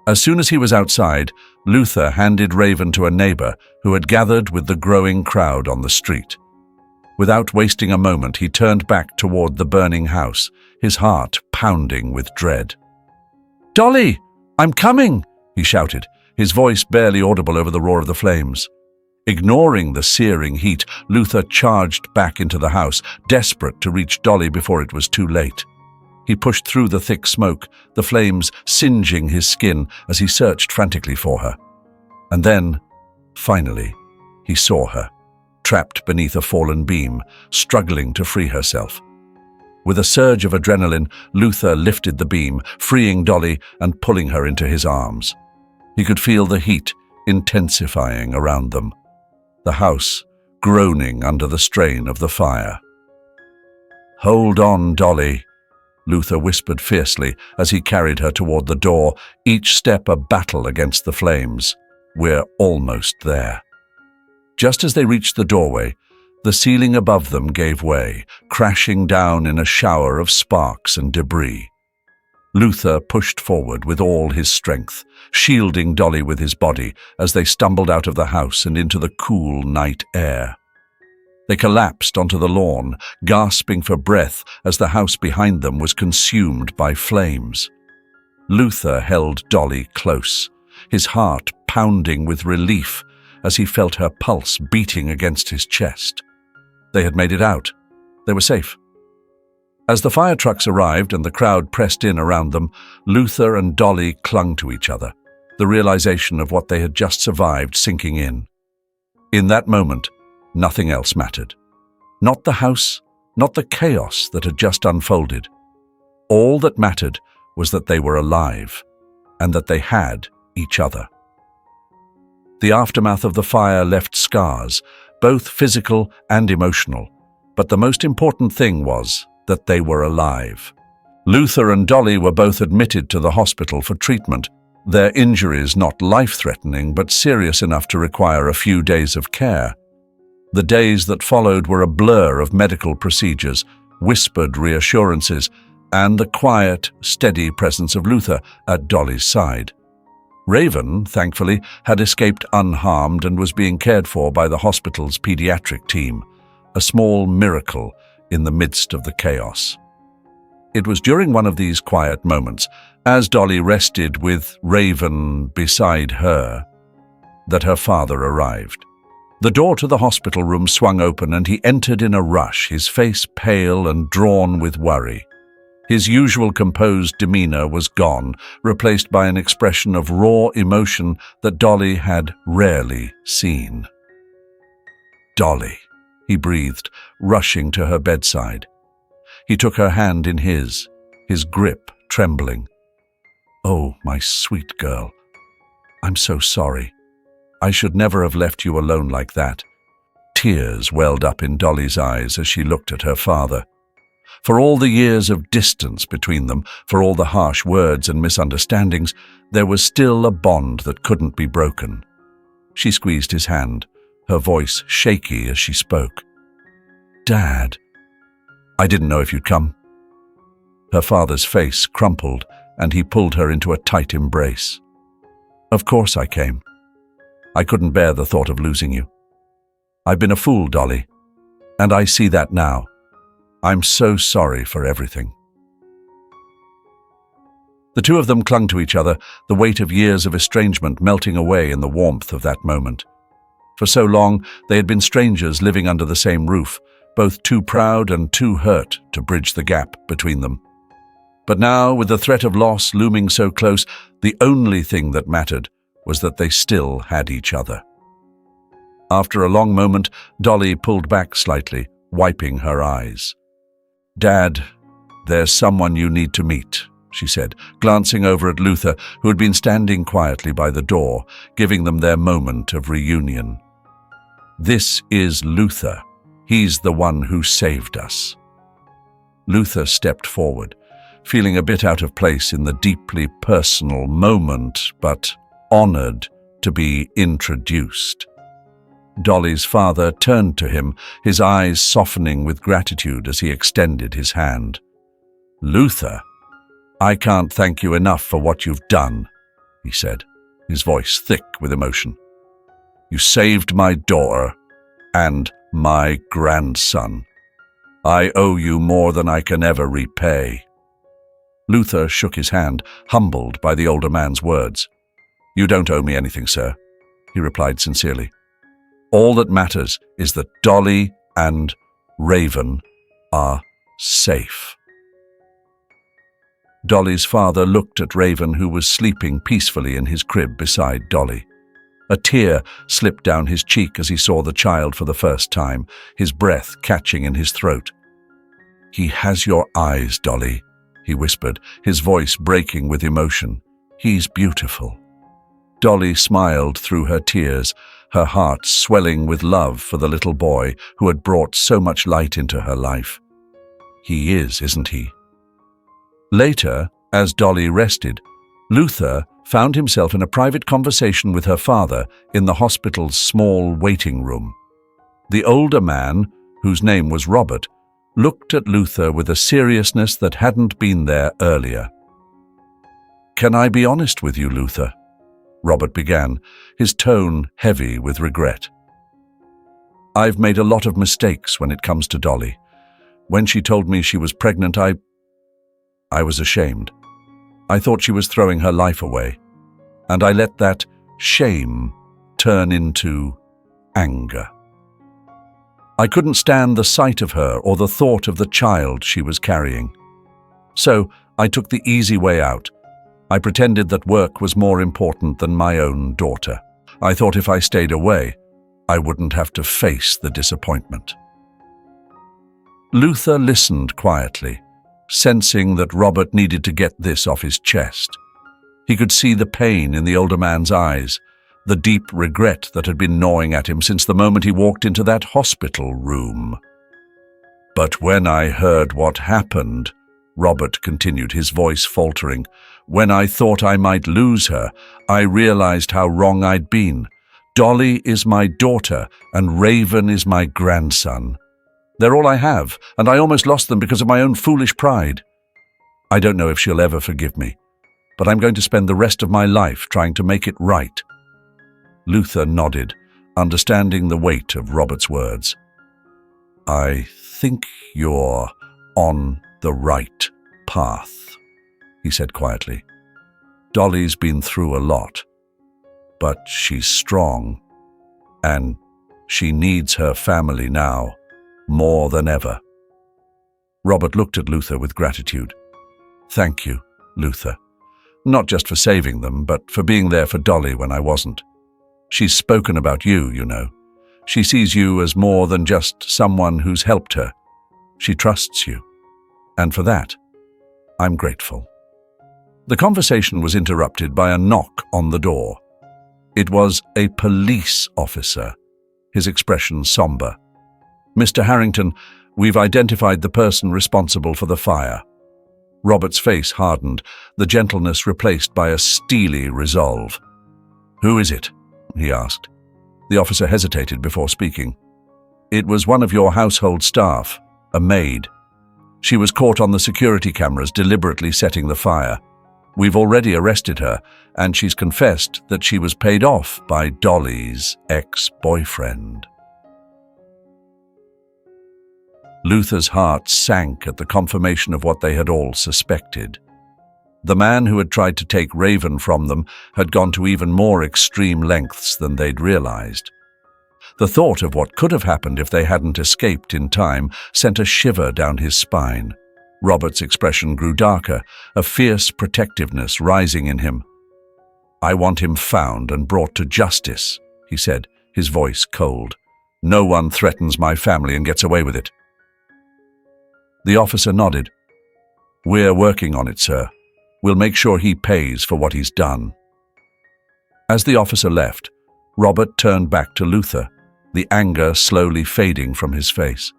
As soon as he was outside, Luther handed Raven to a neighbor who had gathered with the growing crowd on the street. Without wasting a moment, he turned back toward the burning house, his heart pounding with dread. "Dolly, I'm coming!" he shouted, his voice barely audible over the roar of the flames. Ignoring the searing heat, Luther charged back into the house, desperate to reach Dolly before it was too late. He pushed through the thick smoke, the flames singeing his skin as he searched frantically for her. And then, finally, he saw her, trapped beneath a fallen beam, struggling to free herself. With a surge of adrenaline, Luther lifted the beam, freeing Dolly and pulling her into his arms. He could feel the heat intensifying around them, the house groaning under the strain of the fire. "Hold on, Dolly," Luther whispered fiercely as he carried her toward the door, each step a battle against the flames. "We're almost there." Just as they reached the doorway, the ceiling above them gave way, crashing down in a shower of sparks and debris. Luther pushed forward with all his strength, shielding Dolly with his body as they stumbled out of the house and into the cool night air. They collapsed onto the lawn, gasping for breath as the house behind them was consumed by flames. Luther held Dolly close, his heart pounding with relief as he felt her pulse beating against his chest. They had made it out. They were safe. As the fire trucks arrived and the crowd pressed in around them, Luther and Dolly clung to each other, the realization of what they had just survived sinking in. In that moment, nothing else mattered. Not the house, not the chaos that had just unfolded. All that mattered was that they were alive, and that they had each other. The aftermath of the fire left scars, both physical and emotional, but the most important thing was that they were alive. Luther and Dolly were both admitted to the hospital for treatment, their injuries not life-threatening but serious enough to require a few days of care. The days that followed were a blur of medical procedures, whispered reassurances, and the quiet, steady presence of Luther at Dolly's side. Raven, thankfully, had escaped unharmed and was being cared for by the hospital's pediatric team, a small miracle in the midst of the chaos. It was during one of these quiet moments, as Dolly rested with Raven beside her, that her father arrived. The door to the hospital room swung open and he entered in a rush, his face pale and drawn with worry. His usual composed demeanor was gone, replaced by an expression of raw emotion that Dolly had rarely seen. "Dolly," he breathed, rushing to her bedside. He took her hand in his grip trembling. "Oh, my sweet girl, I'm so sorry. I should never have left you alone like that." Tears welled up in Dolly's eyes as she looked at her father. For all the years of distance between them, for all the harsh words and misunderstandings, there was still a bond that couldn't be broken. She squeezed his hand, her voice shaky as she spoke. "Dad, I didn't know if you'd come." Her father's face crumpled and he pulled her into a tight embrace. "Of course I came. I couldn't bear the thought of losing you. I've been a fool, Dolly, and I see that now. I'm so sorry for everything." The two of them clung to each other, the weight of years of estrangement melting away in the warmth of that moment. For so long, they had been strangers living under the same roof, both too proud and too hurt to bridge the gap between them. But now, with the threat of loss looming so close, the only thing that mattered was that they still had each other. After a long moment, Dolly pulled back slightly, wiping her eyes. "Dad, there's someone you need to meet," she said, glancing over at Luther, who had been standing quietly by the door, giving them their moment of reunion. "This is Luther. He's the one who saved us." Luther stepped forward, feeling a bit out of place in the deeply personal moment, but honored to be introduced. Dolly's father turned to him, his eyes softening with gratitude as he extended his hand. "Luther, I can't thank you enough for what you've done," he said, his voice thick with emotion. "You saved my daughter and my grandson. I owe you more than I can ever repay." Luther shook his hand, humbled by the older man's words. "You don't owe me anything, sir," he replied sincerely. "All that matters is that Dolly and Raven are safe." Dolly's father looked at Raven, who was sleeping peacefully in his crib beside Dolly. A tear slipped down his cheek as he saw the child for the first time, his breath catching in his throat. "He has your eyes, Dolly," he whispered, his voice breaking with emotion. "He's beautiful." Dolly smiled through her tears, her heart swelling with love for the little boy who had brought so much light into her life. "He is, isn't he?" Later, as Dolly rested, Luther found himself in a private conversation with her father in the hospital's small waiting room. The older man, whose name was Robert, looked at Luther with a seriousness that hadn't been there earlier. "Can I be honest with you, Luther?" Robert began, his tone heavy with regret. I've made a lot of mistakes when it comes to Dolly. When she told me she was pregnant, I was ashamed. I thought she was throwing her life away, and I let that shame turn into anger. I couldn't stand the sight of her or the thought of the child she was carrying. So I took the easy way out. I pretended that work was more important than my own daughter. I thought if I stayed away, I wouldn't have to face the disappointment. Luther listened quietly, sensing that Robert needed to get this off his chest. He could see the pain in the older man's eyes, the deep regret that had been gnawing at him since the moment he walked into that hospital room. "But when I heard what happened," Robert continued, his voice faltering, "when I thought I might lose her, I realized how wrong I'd been. Dolly is my daughter, and Raven is my grandson. They're all I have, and I almost lost them because of my own foolish pride. I don't know if she'll ever forgive me, but I'm going to spend the rest of my life trying to make it right." Luther nodded, understanding the weight of Robert's words. "I think you're on the right path," he said quietly. "Dolly's been through a lot, but she's strong, and she needs her family now more than ever." Robert looked at Luther with gratitude. "Thank you, Luther. Not just for saving them, but for being there for Dolly when I wasn't. She's spoken about you, you know. She sees you as more than just someone who's helped her. She trusts you. And for that, I'm grateful." The conversation was interrupted by a knock on the door. It was a police officer, his expression somber. "Mr. Harrington, we've identified the person responsible for the fire." Robert's face hardened, the gentleness replaced by a steely resolve. "Who is it?" he asked. The officer hesitated before speaking. "It was one of your household staff, a maid. She was caught on the security cameras deliberately setting the fire. We've already arrested her, and she's confessed that she was paid off by Dolly's ex-boyfriend." Luther's heart sank at the confirmation of what they had all suspected. The man who had tried to take Raven from them had gone to even more extreme lengths than they'd realized. The thought of what could have happened if they hadn't escaped in time sent a shiver down his spine. Robert's expression grew darker, a fierce protectiveness rising in him. "I want him found and brought to justice," he said, his voice cold. "No one threatens my family and gets away with it." The officer nodded. "We're working on it, sir. We'll make sure he pays for what he's done." As the officer left, Robert turned back to Luther, the anger slowly fading from his face.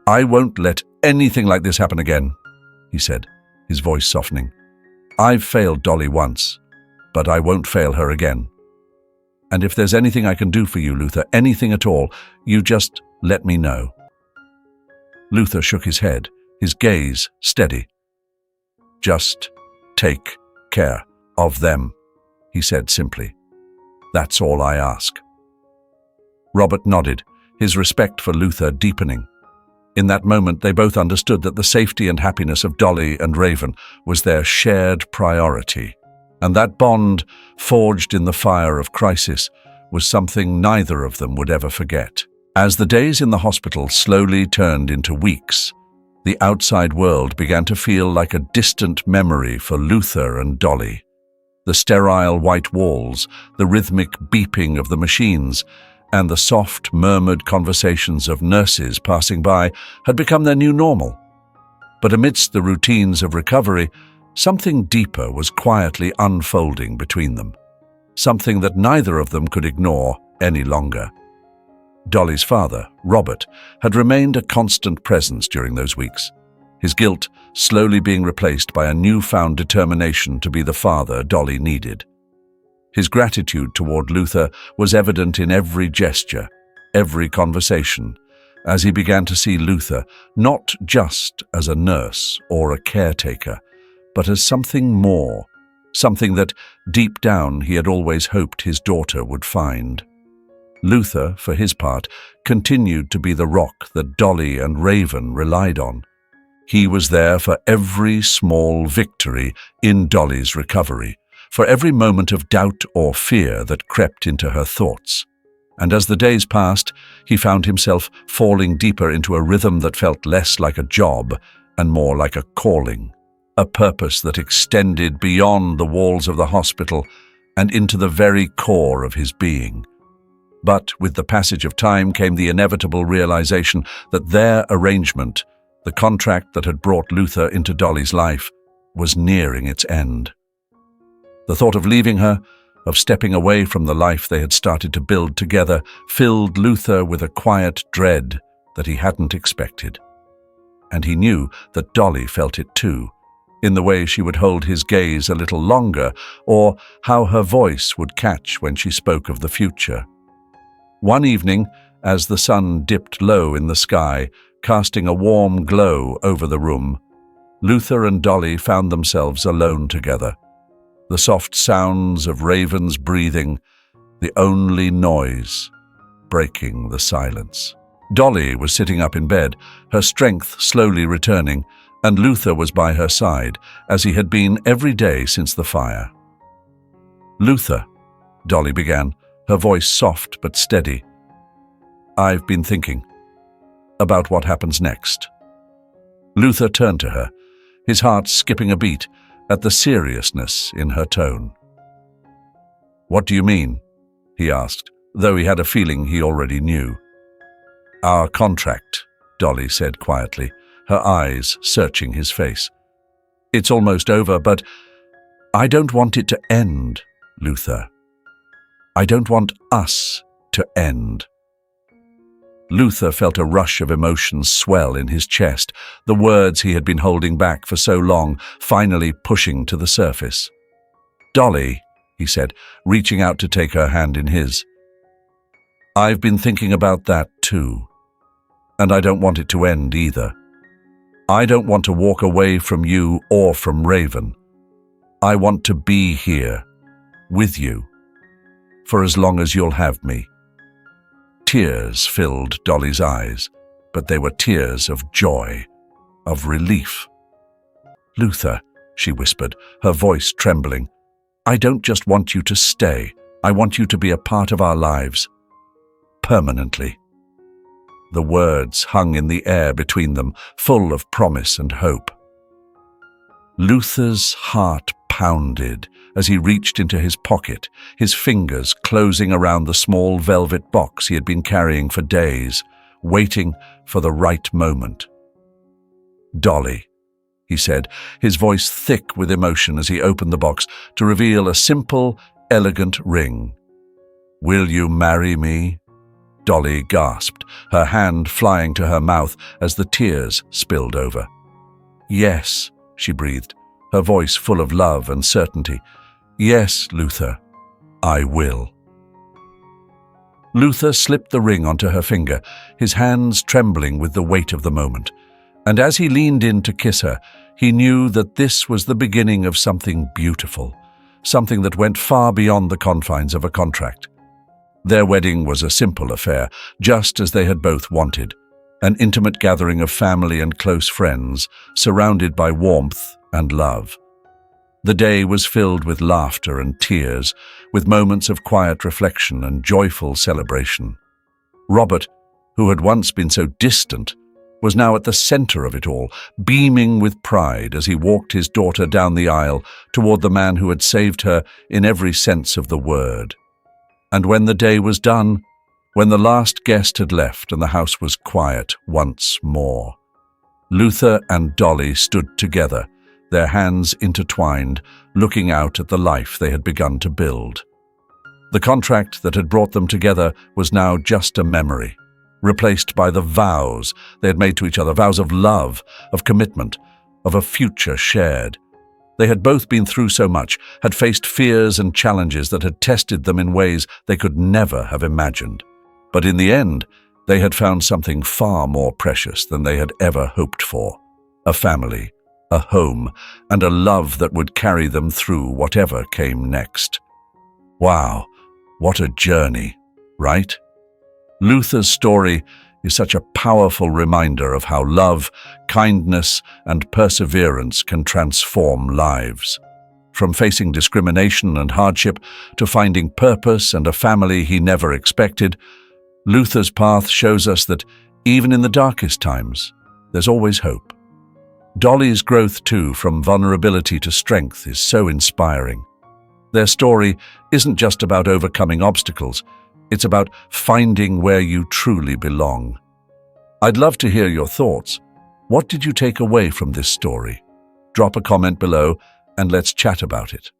"I won't let anything like this happen again," he said, his voice softening. "I've failed Dolly once, but I won't fail her again. And if there's anything I can do for you, Luther, anything at all, you just let me know." Luther shook his head, his gaze steady. "Just take care of them," he said simply. "That's all I ask." Robert nodded, his respect for Luther deepening. In that moment, they both understood that the safety and happiness of Dolly and Raven was their shared priority, and that bond, forged in the fire of crisis, was something neither of them would ever forget. As the days in the hospital slowly turned into weeks, the outside world began to feel like a distant memory for Luther and Dolly. The sterile white walls, the rhythmic beeping of the machines, and the soft, murmured conversations of nurses passing by had become their new normal. But amidst the routines of recovery, something deeper was quietly unfolding between them, something that neither of them could ignore any longer. Dolly's father, Robert, had remained a constant presence during those weeks, his guilt slowly being replaced by a newfound determination to be the father Dolly needed. His gratitude toward Luther was evident in every gesture, every conversation, as he began to see Luther not just as a nurse or a caretaker, but as something more, something that deep down he had always hoped his daughter would find. Luther, for his part, continued to be the rock that Dolly and Raven relied on. He was there for every small victory in Dolly's recovery, for every moment of doubt or fear that crept into her thoughts. And as the days passed, he found himself falling deeper into a rhythm that felt less like a job and more like a calling, a purpose that extended beyond the walls of the hospital and into the very core of his being. But with the passage of time came the inevitable realization that their arrangement, the contract that had brought Luther into Dolly's life, was nearing its end. The thought of leaving her, of stepping away from the life they had started to build together, filled Luther with a quiet dread that he hadn't expected. And he knew that Dolly felt it too, in the way she would hold his gaze a little longer, or how her voice would catch when she spoke of the future. One evening, as the sun dipped low in the sky, casting a warm glow over the room, Luther and Dolly found themselves alone together. The soft sounds of Raven's breathing, the only noise breaking the silence. Dolly was sitting up in bed, her strength slowly returning, and Luther was by her side, as he had been every day since the fire. "Luther," Dolly began, her voice soft but steady, "I've been thinking about what happens next." Luther turned to her, his heart skipping a beat at the seriousness in her tone. "What do you mean?" he asked, though he had a feeling he already knew. "Our contract," Dolly said quietly, her eyes searching his face. "It's almost over, but I don't want it to end, Luther. I don't want us to end." Luther felt a rush of emotions swell in his chest, the words he had been holding back for so long finally pushing to the surface. "Dolly," he said, reaching out to take her hand in his, "I've been thinking about that too, and I don't want it to end either. I don't want to walk away from you or from Raven. I want to be here, with you, for as long as you'll have me." Tears filled Dolly's eyes, but they were tears of joy, of relief. "Luther," she whispered, her voice trembling, "I don't just want you to stay. I want you to be a part of our lives. Permanently." The words hung in the air between them, full of promise and hope. Luther's heart pounded as he reached into his pocket, his fingers closing around the small velvet box he had been carrying for days, waiting for the right moment. "Dolly," he said, his voice thick with emotion as he opened the box to reveal a simple, elegant ring. "Will you marry me?" Dolly gasped, her hand flying to her mouth as the tears spilled over. "Yes," she breathed, her voice full of love and certainty. "Yes, Luther, I will." Luther slipped the ring onto her finger, his hands trembling with the weight of the moment. And as he leaned in to kiss her, he knew that this was the beginning of something beautiful, something that went far beyond the confines of a contract. Their wedding was a simple affair, just as they had both wanted, an intimate gathering of family and close friends, surrounded by warmth and love. The day was filled with laughter and tears, with moments of quiet reflection and joyful celebration. Robert, who had once been so distant, was now at the center of it all, beaming with pride as he walked his daughter down the aisle toward the man who had saved her in every sense of the word. And when the day was done, when the last guest had left and the house was quiet once more, Luther and Dolly stood together, their hands intertwined, looking out at the life they had begun to build. The contract that had brought them together was now just a memory, replaced by the vows they had made to each other, vows of love, of commitment, of a future shared. They had both been through so much, had faced fears and challenges that had tested them in ways they could never have imagined. But in the end, they had found something far more precious than they had ever hoped for: a family, a home, and a love that would carry them through whatever came next. Wow, what a journey, right? Luther's story is such a powerful reminder of how love, kindness, and perseverance can transform lives. From facing discrimination and hardship to finding purpose and a family he never expected, Luther's path shows us that even in the darkest times, there's always hope. Dolly's growth too, from vulnerability to strength, is so inspiring. Their story isn't just about overcoming obstacles, it's about finding where you truly belong. I'd love to hear your thoughts. What did you take away from this story? Drop a comment below and let's chat about it.